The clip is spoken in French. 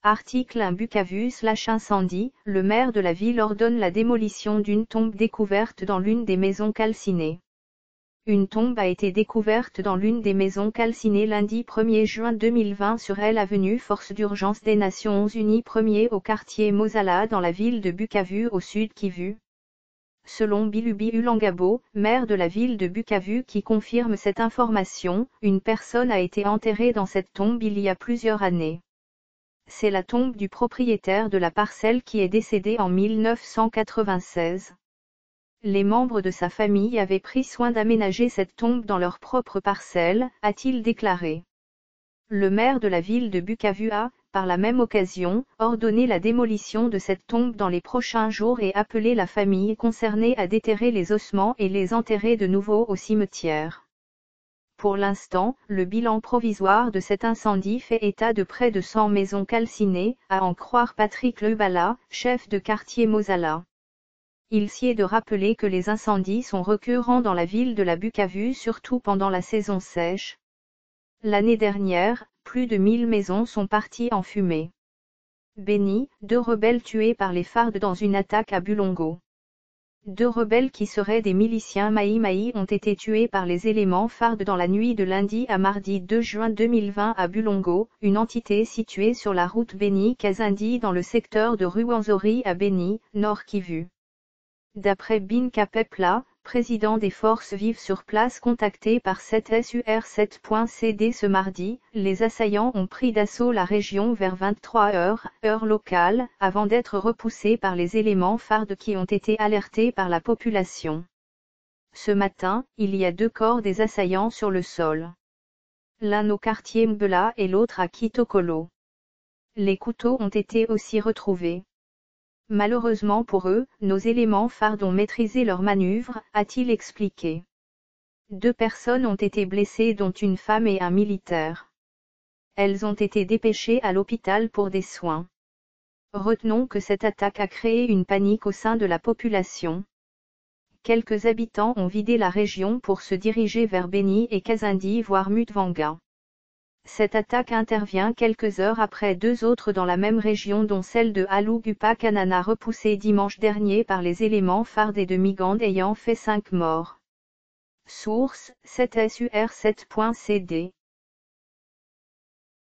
Article 1 Bukavu/incendie, le maire de la ville ordonne la démolition d'une tombe découverte dans l'une des maisons calcinées. Une tombe a été découverte dans l'une des maisons calcinées lundi 1er juin 2020 sur L avenue Force d'urgence des Nations Unies 1er au quartier Mosala dans la ville de Bukavu au sud Kivu. Selon Bilubi Ulangabo, maire de la ville de Bukavu qui confirme cette information, une personne a été enterrée dans cette tombe il y a plusieurs années. C'est la tombe du propriétaire de la parcelle qui est décédé en 1996. Les membres de sa famille avaient pris soin d'aménager cette tombe dans leur propre parcelle, a-t-il déclaré. Le maire de la ville de Bukavu a, par la même occasion, ordonné la démolition de cette tombe dans les prochains jours et appelé la famille concernée à déterrer les ossements et les enterrer de nouveau au cimetière. Pour l'instant, le bilan provisoire de cet incendie fait état de près de 100 maisons calcinées, à en croire Patrick Lebala, chef de quartier Mosala. Il s'y est de rappeler que les incendies sont récurrents dans la ville de la Bukavu surtout pendant la saison sèche. L'année dernière, plus de 1000 maisons sont parties en fumée. Béni, 2 rebelles tués par les FARD dans une attaque à Bulongo. 2 rebelles qui seraient des miliciens Maï-Maï ont été tués par les éléments FARD dans la nuit de lundi à mardi 2 juin 2020 à Bulongo, une entité située sur la route Béni-Kazindi dans le secteur de Ruwenzori à Béni, Nord Kivu. D'après Bin Kapepla, président des forces vives sur place contacté par 7sur7.cd ce mardi, les assaillants ont pris d'assaut la région vers 23h, heure locale, avant d'être repoussés par les éléments FARD qui ont été alertés par la population. Ce matin, il y a 2 corps des assaillants sur le sol. L'un au quartier Mbela et l'autre à Kitokolo. Les couteaux ont été aussi retrouvés. Malheureusement pour eux, nos éléments FARD ont maîtrisé leur manœuvre, a-t-il expliqué. 2 personnes ont été blessées dont une femme et un militaire. Elles ont été dépêchées à l'hôpital pour des soins. Retenons que cette attaque a créé une panique au sein de la population. Quelques habitants ont vidé la région pour se diriger vers Béni et Kazindi voire Mutvanga. Cette attaque intervient quelques heures après 2 autres dans la même région dont celle de Alugupa-Kanana repoussée dimanche dernier par les éléments FARD et de Migand ayant fait 5 morts. Source, 7sur7.cd